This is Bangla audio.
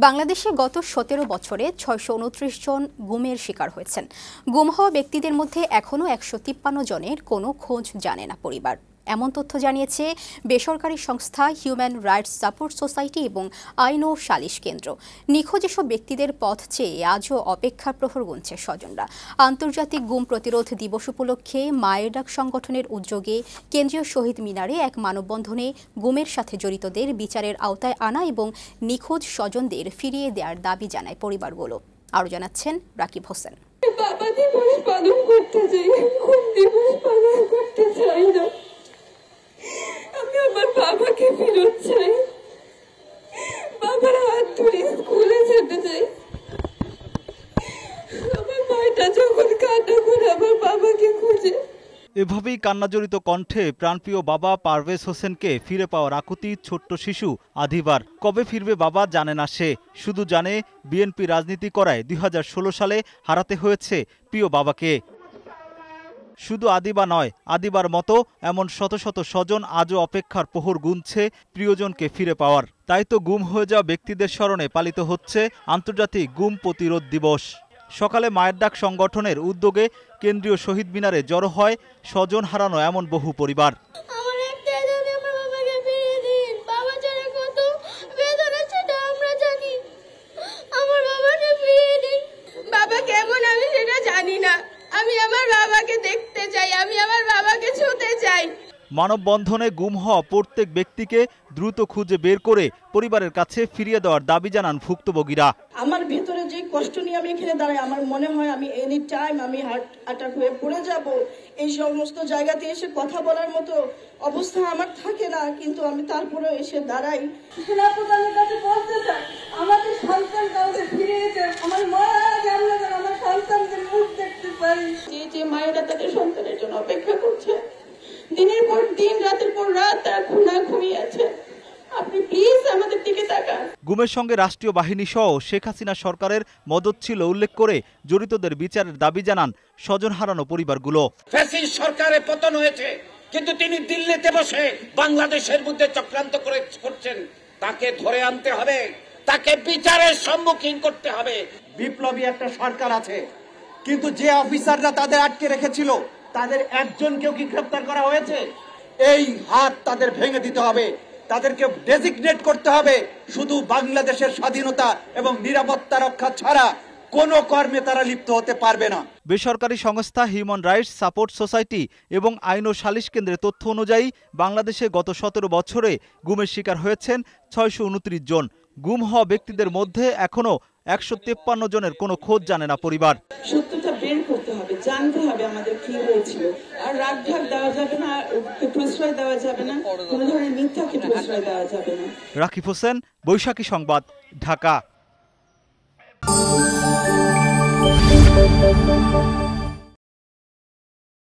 বাংলাদেশে গত ১৭ বছরে ৬২৯ জন গুমের শিকার হয়েছেন। গুম হওয়া ব্যক্তিদের মধ্যে এখনও ১৫৩ জনের কোনো খোঁজ জানে না পরিবার। এমন তথ্য জানিয়েছে বেসরকারি সংস্থা হিউম্যান রাইটস সাপোর্ট সোসাইটি এবং আইন ও সালিশ কেন্দ্র। নিখোঁজ এসব ব্যক্তিদের পথ চেয়ে আজও অপেক্ষার প্রহর গুনছে স্বজনরা। আন্তর্জাতিক গুম প্রতিরোধ দিবস উপলক্ষে মায়ের ডাক সংগঠনের উদ্যোগে কেন্দ্রীয় শহীদ মিনারে এক মানববন্ধনে গুমের সাথে জড়িতদের বিচারের আওতায় আনা এবং নিখোঁজ স্বজনদের ফিরিয়ে দেওয়ার দাবি জানায় পরিবারগুলো। আরও জানাচ্ছেন রাকিব হোসেন। বাবা দিবস পালন করতে চাই, গুম দিবস পালন করতে চাই না। আমি আমার বাবাকে ফেরত চাই, বাবার হাত ধরে স্কুলে যেতে চাই। আমার মায়েরা যখন কান্না করে আমার বাবাকে খুঁজে। এভাবেই কান্নাজড়িত কণ্ঠে প্রাণপ্রিয় বাবা পারভেজ হোসেনকে ফিরে পাওয়ার আকুতি ছোট্ট শিশু আদিবার। কবে ফিরবে বাবা জানে না সে, শুধু জানে বিএনপি রাজনীতি করায় ২০১৬ সালে হারাতে হয়েছে প্রিয় বাবাকে। শুধু আদিবা নয়, আদিবার মতো এমন শত শত স্বজন আজও অপেক্ষার প্রহর গুনছে প্রিয়জনকে ফিরে পাওয়ার। তাই তো গুম হয়ে যাওয়া ব্যক্তিদের স্মরণে পালিত হচ্ছে আন্তর্জাতিক গুম প্রতিরোধ দিবস। সকালে মায়ের ডাক সংগঠনের উদ্যোগে কেন্দ্রীয় শহীদ মিনারে জড়ো হয় স্বজন হারানো এমন বহু পরিবার। বাবা কেমন আমি সেটা জানি না, আমি আমার বাবাকে দেখতে চাই, আমি আমার বাবাকে ছুঁতে চাই। মানববন্ধনে গুম হওয়া প্রত্যেক ব্যক্তিকে দ্রুত খুঁজে বের করে পরিবারের কাছে ফিরিয়ে দেওয়ার দাবি জানান ভুক্তভোগীরা। আমার ভেতরে যে কষ্ট নিয়ে আমি এখানে দাঁড়াই, আমার মনে হয় আমি এনি টাইম আমি হার্ট অ্যাটাক হয়ে পড়ে যাব। এই সমস্ত জায়গাতে এসে কথা বলার মতো অবস্থা আমার থাকে না, কিন্তু আমি তারপরে এসে দাঁড়াই। সেনাপ্রধানের কাছে বলতে চাই, আমাদের সন্তান কাউকে ফিরিয়ে দেন, আমার মারা জানলে আমার সন্তানদের মুখ দেখতে পারি। যে মায়েরা তাদের সন্তানের জন্য অপেক্ষা করছে, দিনের পর দিন রাতের পর রাত তারা খুনা ঘুমিয়ে আছে, আপনি প্লিজ আমাদের দিকে তাকান। গুমের সঙ্গে রাষ্ট্রীয় বাহিনী সহ শেখ হাসিনা সরকারের মদত ছিল উল্লেখ করে জড়িতদের বিচারের দাবি জানান স্বজন হারানো পরিবারগুলো। ফ্যাসিস্ট সরকারের পতন হয়েছে, কিন্তু তিনি দিল্লিতে বসে বাংলাদেশের মধ্যে চক্রান্ত করছেন। তাকে ধরে আনতে হবে, তাকে বিচারের সম্মুখীন করতে হবে। বিপ্লবী একটা সরকার আছে, কিন্তু যে অফিসাররা তাদের আটকে রেখেছিল তাদের একজনকেও কি গ্রেফতার করা হয়েছে? এই হাত তাদের ভেঙে দিতে হবে, তাদেরকে ডেজিগনেট করতে হবে। শুধু বাংলাদেশের স্বাধীনতা এবং নিরাপত্তা রক্ষা ছাড়া কোনো কর্মে তারা লিপ্ত হতে পারবে না। বেসরকারি সংস্থা হিউম্যান রাইটস সাপোর্ট সোসাইটি এবং আইন ও সালিশ কেন্দ্রের তথ্য অনুযায়ী বাংলাদেশে গত ১৭ বছরে গুমের শিকার হয়েছেন ৬২৯ জন। গুম হওয়া ব্যক্তিদের মধ্যে এখনো ১৫৩ জনের কোনো খোঁজ জানে না পরিবার। সত্যটা বের করতে হবে, জানতে হবে আমাদের কি হয়েছিল। আর রাগঢাক দেওয়া যাবে না, প্রশ্রয় দেওয়া যাবে না, কোনো ধরনের মিথ্যাকে প্রশ্রয় দেওয়া যাবে না। রাকিব হোসেন, বৈশাখী সংবাদ, ঢাকা।